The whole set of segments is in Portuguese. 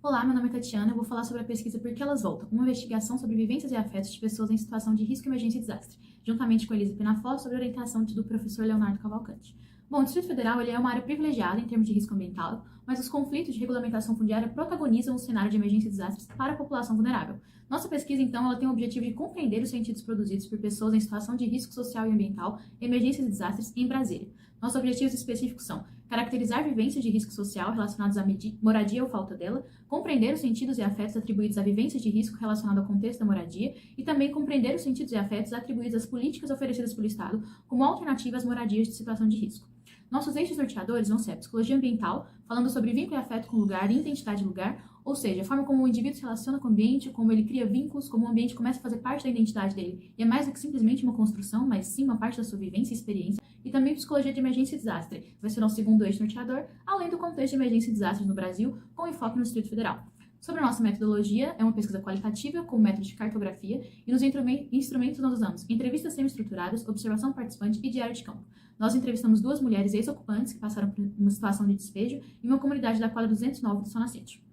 Olá, meu nome é Tatiana, eu vou falar sobre a pesquisa Por que Elas Voltam, uma investigação sobre vivências e afetos de pessoas em situação de risco, emergência e desastre, juntamente com Elisa Pinafó, sobre orientação do professor Leonardo Cavalcante. Bom, o Distrito Federal ele é uma área privilegiada em termos de risco ambiental, mas os conflitos de regulamentação fundiária protagonizam o cenário de emergência e desastres para a população vulnerável. Nossa pesquisa, então, ela tem o objetivo de compreender os sentidos produzidos por pessoas em situação de risco social e ambiental, emergências e desastres em Brasília. Nossos objetivos específicos são caracterizar vivências de risco social relacionadas à moradia ou falta dela, compreender os sentidos e afetos atribuídos a vivências de risco relacionado ao contexto da moradia e também compreender os sentidos e afetos atribuídos às políticas oferecidas pelo Estado como alternativa às moradias de situação de risco. Nossos eixos norteadores vão ser a psicologia ambiental, falando sobre vínculo e afeto com o lugar e identidade do lugar, ou seja, a forma como o indivíduo se relaciona com o ambiente, como ele cria vínculos, como o ambiente começa a fazer parte da identidade dele. E é mais do que simplesmente uma construção, mas sim uma parte da sua vivência e experiência. E também psicologia de emergência e desastre, vai ser o nosso segundo eixo norteador, além do contexto de emergência e desastres no Brasil, com enfoque no Distrito Federal. Sobre a nossa metodologia, é uma pesquisa qualitativa com método de cartografia e nos instrumentos nós usamos entrevistas semi-estruturadas, observação participante e diário de campo. Nós entrevistamos 2 mulheres ex-ocupantes que passaram por uma situação de despejo em uma comunidade da quadra 209 do Sol Nascente.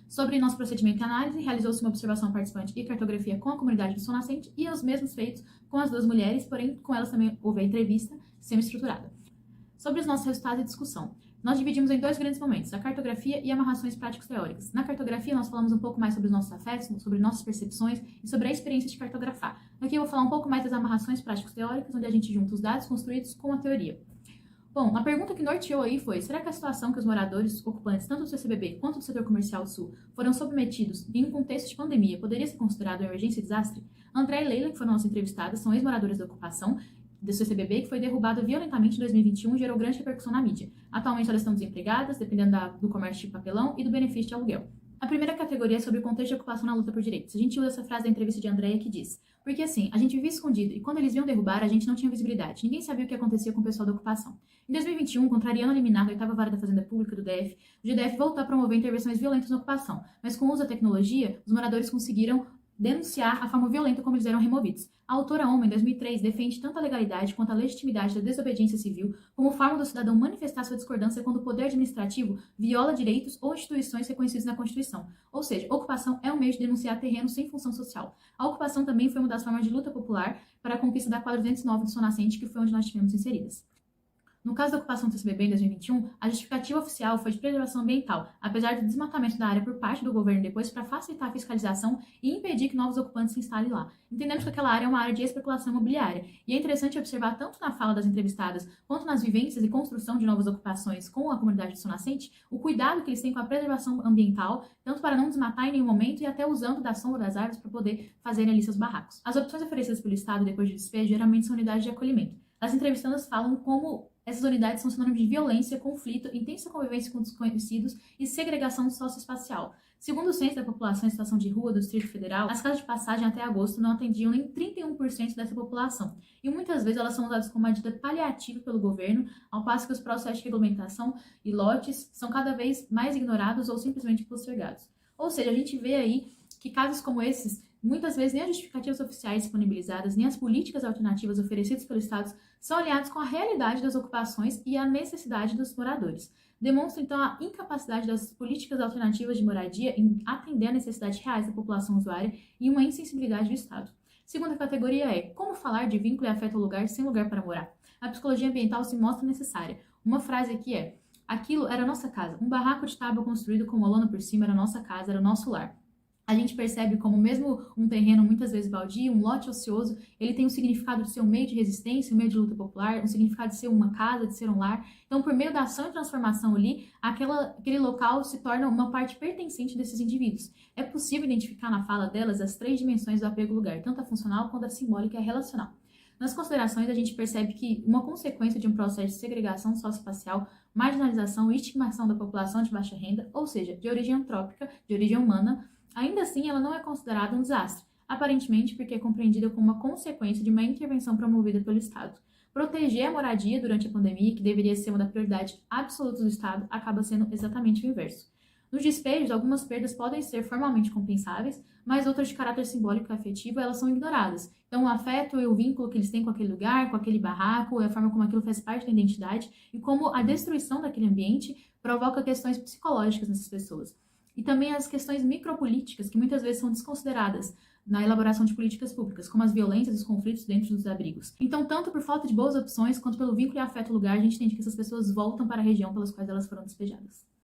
Sobre nosso procedimento de análise, realizou-se uma observação participante e cartografia com a comunidade do Sol Nascente e os mesmos feitos com as 2 mulheres, porém com elas também houve a entrevista semi-estruturada. Sobre os nossos resultados e discussão, nós dividimos em 2 grandes momentos, a cartografia e amarrações práticas teóricas. Na cartografia, nós falamos um pouco mais sobre os nossos afetos, sobre nossas percepções e sobre a experiência de cartografar. Aqui eu vou falar um pouco mais das amarrações práticas teóricas, onde a gente junta os dados construídos com a teoria. Bom, a pergunta que norteou aí foi, será que a situação que os moradores ocupantes, tanto do CCBB quanto do setor comercial do Sul, foram submetidos em um contexto de pandemia, poderia ser considerado uma emergência e desastre? André e Leila, que foram nossas entrevistadas, são ex-moradoras da ocupação do CCBB, que foi derrubada violentamente em 2021 e gerou grande repercussão na mídia. Atualmente elas estão desempregadas, dependendo do comércio de papelão e do benefício de aluguel. A primeira categoria é sobre o contexto de ocupação na luta por direitos. A gente usa essa frase da entrevista de Andréia que diz: porque assim, a gente vivia escondido e quando eles vinham derrubar, a gente não tinha visibilidade. Ninguém sabia o que acontecia com o pessoal da ocupação. Em 2021, contrariando a liminar da 8ª Vara da Fazenda Pública do DF, o GDF voltou a promover intervenções violentas na ocupação, mas com o uso da tecnologia, os moradores conseguiram denunciar a forma violenta como eles eram removidos. A autora Oma, em 2003, defende tanto a legalidade quanto a legitimidade da desobediência civil como forma do cidadão manifestar sua discordância quando o poder administrativo viola direitos ou instituições reconhecidos na Constituição. Ou seja, ocupação é um meio de denunciar terrenos sem função social. A ocupação também foi uma das formas de luta popular para a conquista da quadra 209 do Sol Nascente, que foi onde nós estivemos inseridas. No caso da ocupação do CCBB em 2021, a justificativa oficial foi de preservação ambiental, apesar do desmatamento da área por parte do governo depois para facilitar a fiscalização e impedir que novos ocupantes se instalem lá. Entendemos que aquela área é uma área de especulação imobiliária, e é interessante observar tanto na fala das entrevistadas quanto nas vivências e construção de novas ocupações com a comunidade do Sol Nascente, o cuidado que eles têm com a preservação ambiental, tanto para não desmatar em nenhum momento e até usando da sombra das árvores para poder fazerem ali seus barracos. As opções oferecidas pelo Estado depois de despejo geralmente são unidades de acolhimento. As entrevistadas falam como essas unidades são sinônimo de violência, conflito, intensa convivência com desconhecidos e segregação socioespacial. Segundo o Censo da População em Situação de Rua do Distrito Federal, as casas de passagem até agosto não atendiam nem 31% dessa população. E muitas vezes elas são usadas como medida paliativa pelo governo, ao passo que os processos de regulamentação e lotes são cada vez mais ignorados ou simplesmente postergados. Ou seja, a gente vê aí que casos como esses, muitas vezes nem as justificativas oficiais disponibilizadas, nem as políticas alternativas oferecidas pelo Estado são alinhados com a realidade das ocupações e a necessidade dos moradores. Demonstra, então, a incapacidade das políticas alternativas de moradia em atender a necessidades reais da população usuária e uma insensibilidade do Estado. Segunda categoria é como falar de vínculo e afeto ao lugar sem lugar para morar. A psicologia ambiental se mostra necessária. Uma frase aqui é: aquilo era nossa casa, um barraco de tábua construído com uma lona por cima era nossa casa, era nosso lar. A gente percebe como mesmo um terreno muitas vezes baldio, um lote ocioso, ele tem um significado de ser um meio de resistência, um meio de luta popular, um significado de ser uma casa, de ser um lar. Então, por meio da ação e transformação ali, aquele local se torna uma parte pertencente desses indivíduos. É possível identificar na fala delas as 3 dimensões do apego ao lugar, tanto a funcional quanto a simbólica e a relacional. Nas considerações, a gente percebe que uma consequência de um processo de segregação socioespacial, marginalização e estigmação da população de baixa renda, ou seja, de origem antrópica, de origem humana, ainda assim, ela não é considerada um desastre, aparentemente porque é compreendida como uma consequência de uma intervenção promovida pelo Estado. Proteger a moradia durante a pandemia, que deveria ser uma das prioridades absolutas do Estado, acaba sendo exatamente o inverso. Nos despejos, algumas perdas podem ser formalmente compensáveis, mas outras de caráter simbólico e afetivo, elas são ignoradas. Então, o afeto e o vínculo que eles têm com aquele lugar, com aquele barraco, a forma como aquilo faz parte da identidade e como a destruição daquele ambiente provoca questões psicológicas nessas pessoas. e também as questões micropolíticas que muitas vezes são desconsideradas na elaboração de políticas públicas, como as violências e os conflitos dentro dos abrigos. Então, tanto por falta de boas opções, quanto pelo vínculo e afeto ao lugar, a gente entende que essas pessoas voltam para a região pelas quais elas foram despejadas.